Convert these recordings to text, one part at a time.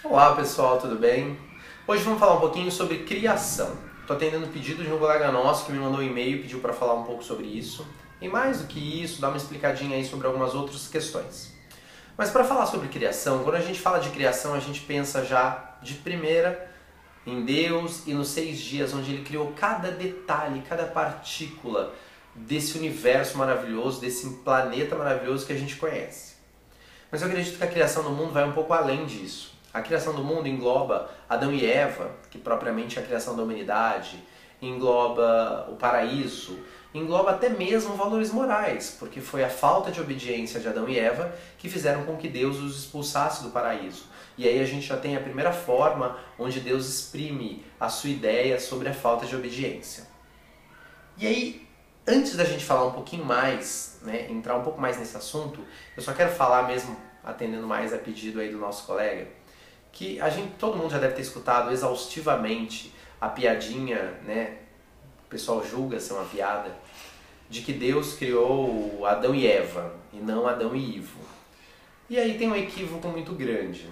Olá pessoal, tudo bem? Hoje vamos falar um pouquinho sobre criação. Estou atendendo pedido de um colega nosso que me mandou um e-mail e pediu para falar um pouco sobre isso. E mais do que isso, dar uma explicadinha aí sobre algumas outras questões. Mas para falar sobre criação, quando a gente fala de criação, a gente pensa já de primeira em Deus e nos 6 dias, onde Ele criou cada detalhe, cada partícula desse universo maravilhoso, desse planeta maravilhoso que a gente conhece. Mas eu acredito que a criação do mundo vai um pouco além disso. A criação do mundo engloba Adão e Eva, que propriamente é a criação da humanidade, engloba o paraíso, engloba até mesmo valores morais, porque foi a falta de obediência de Adão e Eva que fizeram com que Deus os expulsasse do paraíso. E aí a gente já tem a primeira forma onde Deus exprime a sua ideia sobre a falta de obediência. E aí, antes da gente falar um pouquinho mais, entrar um pouco mais nesse assunto, eu só quero falar mesmo, atendendo mais a pedido aí do nosso colega, que todo mundo já deve ter escutado exaustivamente a piadinha, o pessoal julga ser uma piada, de que Deus criou Adão e Eva, e não Adão e Ivo. E aí tem um equívoco muito grande,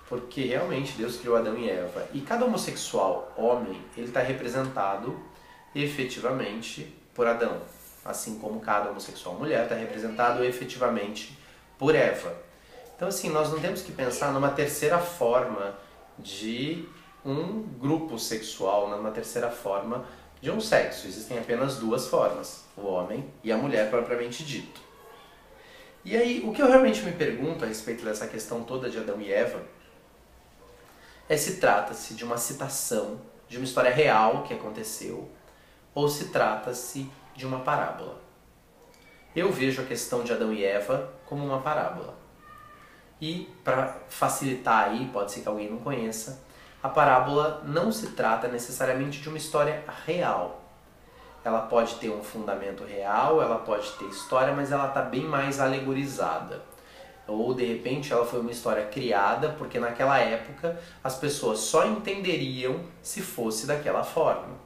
porque realmente Deus criou Adão e Eva, e cada homossexual homem, ele está representado efetivamente por Adão, assim como cada homossexual mulher está representado efetivamente por Eva. Então assim, nós não temos que pensar numa terceira forma de um grupo sexual, numa terceira forma de um sexo. Existem apenas 2 formas, o homem e a mulher propriamente dito. E aí, o que eu realmente me pergunto a respeito dessa questão toda de Adão e Eva é se trata-se de uma citação de uma história real que aconteceu ou se trata-se de uma parábola. Eu vejo a questão de Adão e Eva como uma parábola. E, para facilitar aí, pode ser que alguém não conheça, a parábola não se trata necessariamente de uma história real. Ela pode ter um fundamento real, ela pode ter história, mas ela está bem mais alegorizada. Ou, de repente, ela foi uma história criada porque naquela época as pessoas só entenderiam se fosse daquela forma.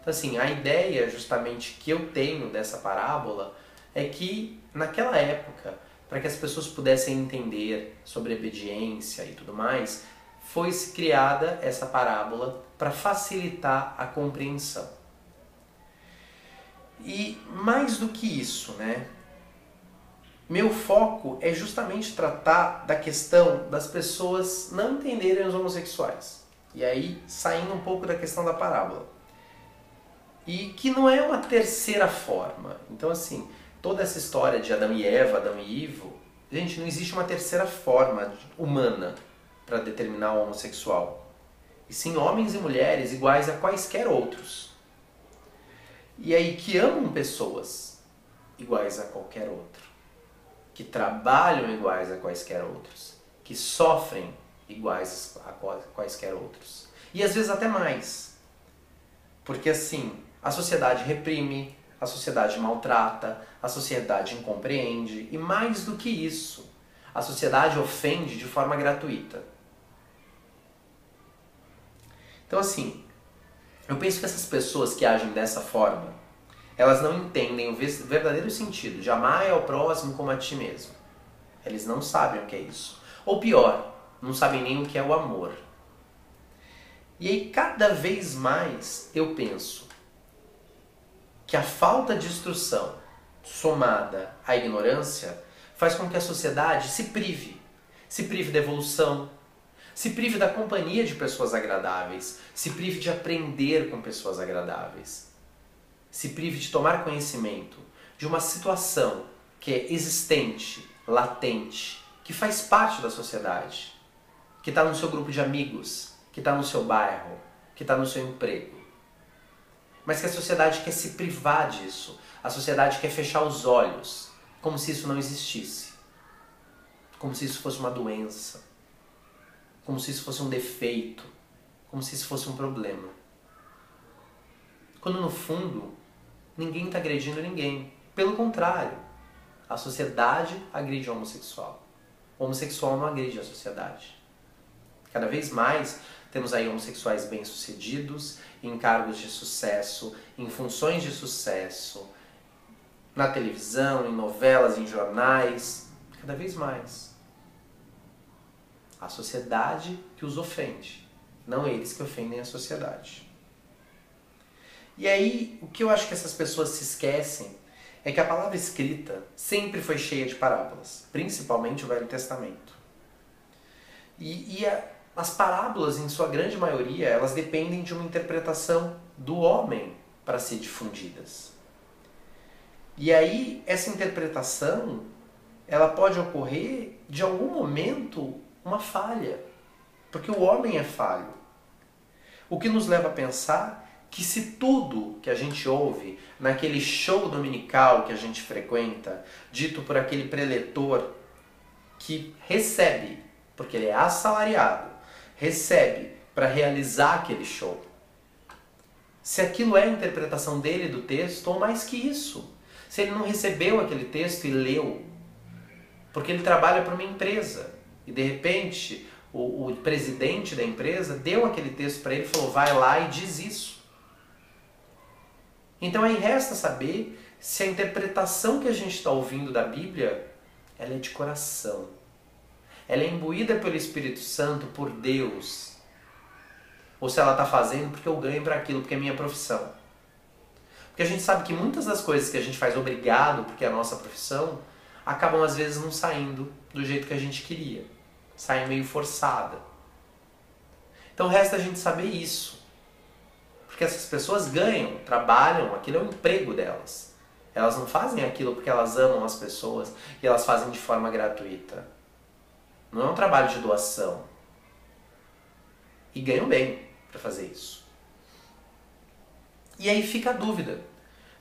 Então, assim, a ideia justamente que eu tenho dessa parábola é que, naquela época, para que as pessoas pudessem entender sobre obediência e tudo mais, foi-se criada essa parábola para facilitar a compreensão. E mais do que isso, meu foco é justamente tratar da questão das pessoas não entenderem os homossexuais. E aí, saindo um pouco da questão da parábola. E que não é uma terceira forma. Então, assim, toda essa história de Adão e Eva, Adão e Ivo, gente, não existe uma terceira forma humana para determinar o homossexual. E sim homens e mulheres iguais a quaisquer outros. E aí que amam pessoas iguais a qualquer outro. Que trabalham iguais a quaisquer outros. Que sofrem iguais a quaisquer outros. E às vezes até mais. Porque assim, a sociedade reprime, a sociedade maltrata, a sociedade incompreende e mais do que isso, a sociedade ofende de forma gratuita. Então assim, eu penso que essas pessoas que agem dessa forma, elas não entendem o verdadeiro sentido de amar ao próximo como a ti mesmo. Eles não sabem o que é isso. Ou pior, não sabem nem o que é o amor. E aí cada vez mais eu penso que a falta de instrução somada à ignorância faz com que a sociedade se prive da evolução, se prive da companhia de pessoas agradáveis, se prive de aprender com pessoas agradáveis, se prive de tomar conhecimento de uma situação que é existente, latente, que faz parte da sociedade, que está no seu grupo de amigos, que está no seu bairro, que está no seu emprego. Mas que a sociedade quer se privar disso. A sociedade quer fechar os olhos, como se isso não existisse. Como se isso fosse uma doença. Como se isso fosse um defeito. Como se isso fosse um problema. Quando no fundo, ninguém está agredindo ninguém. Pelo contrário, a sociedade agride o homossexual. O homossexual não agride a sociedade. Cada vez mais temos aí homossexuais bem-sucedidos, em cargos de sucesso, em funções de sucesso, na televisão, em novelas, em jornais, cada vez mais. A sociedade que os ofende, não eles que ofendem a sociedade. E aí, o que eu acho que essas pessoas se esquecem é que a palavra escrita sempre foi cheia de parábolas, principalmente o Velho Testamento. As parábolas, em sua grande maioria, elas dependem de uma interpretação do homem para ser difundidas. E aí, essa interpretação, ela pode ocorrer, de algum momento, uma falha. Porque o homem é falho. O que nos leva a pensar que se tudo que a gente ouve naquele show dominical que a gente frequenta, dito por aquele preletor que recebe, porque ele é assalariado, recebe para realizar aquele show, se aquilo é a interpretação dele do texto, ou mais que isso, se ele não recebeu aquele texto e leu, porque ele trabalha para uma empresa e de repente o presidente da empresa deu aquele texto para ele e falou: vai lá e diz isso. Então aí resta saber se a interpretação que a gente está ouvindo da Bíblia, ela é de coração. Ela é imbuída pelo Espírito Santo, por Deus. Ou se ela está fazendo porque eu ganho para aquilo, porque é minha profissão. Porque a gente sabe que muitas das coisas que a gente faz obrigado, porque é a nossa profissão, acabam às vezes não saindo do jeito que a gente queria. Saem meio forçada. Então resta a gente saber isso. Porque essas pessoas ganham, trabalham, aquilo é o emprego delas. Elas não fazem aquilo porque elas amam as pessoas e elas fazem de forma gratuita. Não é um trabalho de doação. E ganham bem para fazer isso. E aí fica a dúvida,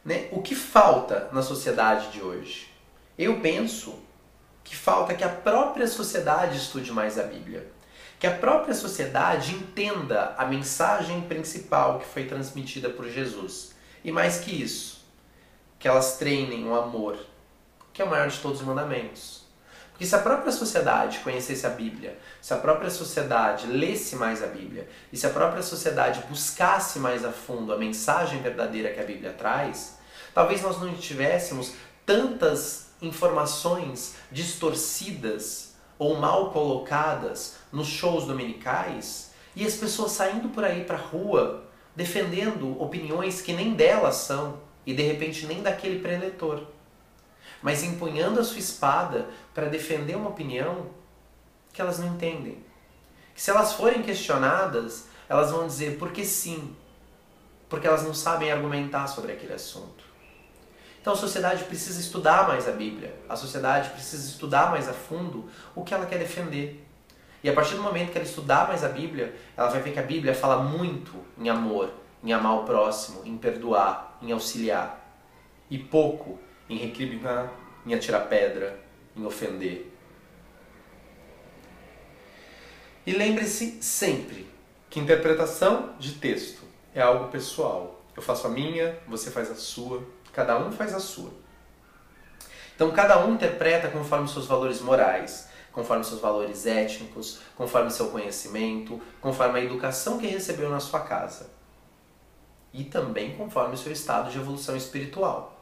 né? O que falta na sociedade de hoje? Eu penso que falta que a própria sociedade estude mais a Bíblia. Que a própria sociedade entenda a mensagem principal que foi transmitida por Jesus. E mais que isso, que elas treinem o amor, que é o maior de todos os mandamentos. Porque se a própria sociedade conhecesse a Bíblia, se a própria sociedade lesse mais a Bíblia, e se a própria sociedade buscasse mais a fundo a mensagem verdadeira que a Bíblia traz, talvez nós não tivéssemos tantas informações distorcidas ou mal colocadas nos shows dominicais e as pessoas saindo por aí para a rua defendendo opiniões que nem delas são e de repente nem daquele preletor, mas empunhando a sua espada para defender uma opinião que elas não entendem. Que se elas forem questionadas, elas vão dizer porque sim, porque elas não sabem argumentar sobre aquele assunto. Então a sociedade precisa estudar mais a Bíblia, a sociedade precisa estudar mais a fundo o que ela quer defender. E a partir do momento que ela estudar mais a Bíblia, ela vai ver que a Bíblia fala muito em amor, em amar o próximo, em perdoar, em auxiliar, e pouco em recriminar, em atirar pedra, em ofender. E lembre-se sempre que interpretação de texto é algo pessoal. Eu faço a minha, você faz a sua, cada um faz a sua. Então cada um interpreta conforme seus valores morais, conforme seus valores étnicos, conforme seu conhecimento, conforme a educação que recebeu na sua casa. E também conforme o seu estado de evolução espiritual.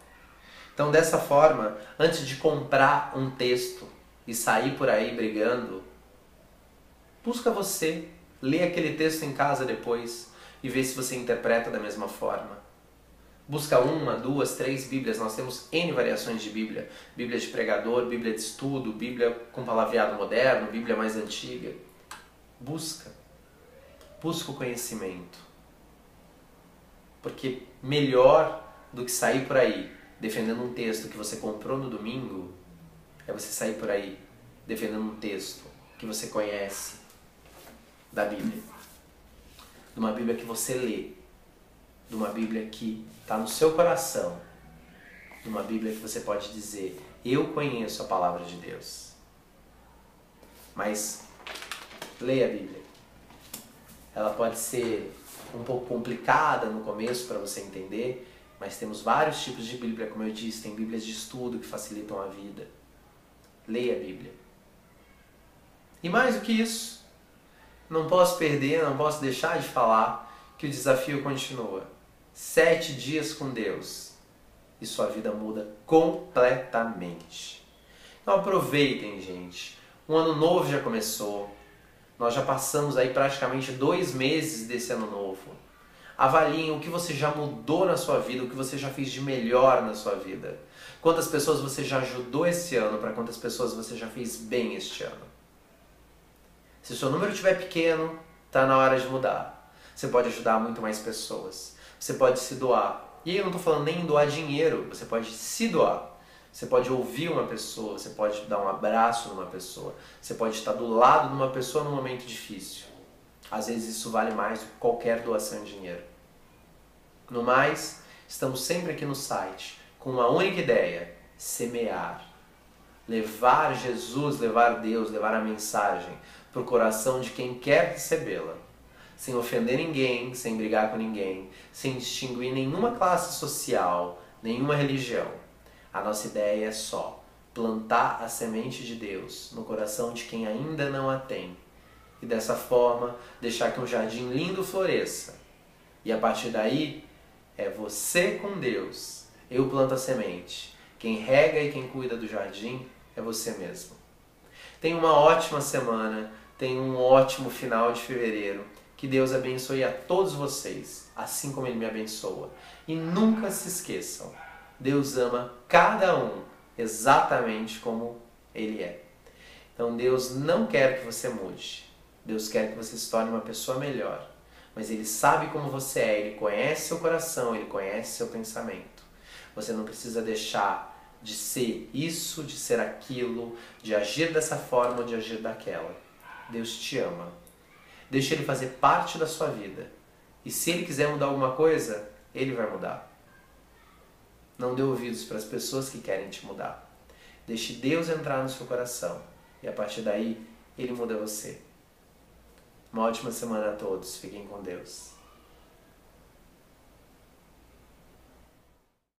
Então, dessa forma, antes de comprar um texto e sair por aí brigando, busca você, lê aquele texto em casa depois e vê se você interpreta da mesma forma. Busca 1, 2, 3 Bíblias, nós temos N variações de Bíblia. Bíblia de pregador, Bíblia de estudo, Bíblia com palavreado moderno, Bíblia mais antiga. Busca o conhecimento. Porque melhor do que sair por aí defendendo um texto que você comprou no domingo, é você sair por aí defendendo um texto que você conhece da Bíblia. De uma Bíblia que você lê. De uma Bíblia que está no seu coração. De uma Bíblia que você pode dizer, eu conheço a palavra de Deus. Mas leia a Bíblia. Ela pode ser um pouco complicada no começo para você entender, mas temos vários tipos de Bíblia, como eu disse, tem Bíblias de estudo que facilitam a vida. Leia a Bíblia. E mais do que isso, não posso perder, não posso deixar de falar que o desafio continua. 7 dias com Deus e sua vida muda completamente. Então aproveitem, gente. Um ano novo já começou. Nós já passamos aí praticamente 2 meses desse ano novo. Avaliem o que você já mudou na sua vida, o que você já fez de melhor na sua vida. Quantas pessoas você já ajudou esse ano, para quantas pessoas você já fez bem este ano. Se o seu número estiver pequeno, está na hora de mudar. Você pode ajudar muito mais pessoas. Você pode se doar. E aí eu não estou falando nem em doar dinheiro, você pode se doar. Você pode ouvir uma pessoa, você pode dar um abraço numa pessoa, você pode estar do lado de uma pessoa num momento difícil. Às vezes isso vale mais do que qualquer doação de dinheiro. No mais, estamos sempre aqui no site com uma única ideia: semear. Levar Jesus, levar Deus, levar a mensagem para o coração de quem quer recebê-la. Sem ofender ninguém, sem brigar com ninguém, sem distinguir nenhuma classe social, nenhuma religião. A nossa ideia é só plantar a semente de Deus no coração de quem ainda não a tem. E dessa forma, deixar que um jardim lindo floresça. E a partir daí, é você com Deus. Eu planto a semente. Quem rega e quem cuida do jardim é você mesmo. Tenha uma ótima semana, tenha um ótimo final de fevereiro. Que Deus abençoe a todos vocês, assim como Ele me abençoa. E nunca se esqueçam, Deus ama cada um exatamente como Ele é. Então Deus não quer que você mude. Deus quer que você se torne uma pessoa melhor. Mas Ele sabe como você é, Ele conhece seu coração, Ele conhece seu pensamento. Você não precisa deixar de ser isso, de ser aquilo, de agir dessa forma ou de agir daquela. Deus te ama. Deixe Ele fazer parte da sua vida. E se Ele quiser mudar alguma coisa, Ele vai mudar. Não dê ouvidos para as pessoas que querem te mudar. Deixe Deus entrar no seu coração. E a partir daí, Ele muda você. Uma ótima semana a todos. Fiquem com Deus.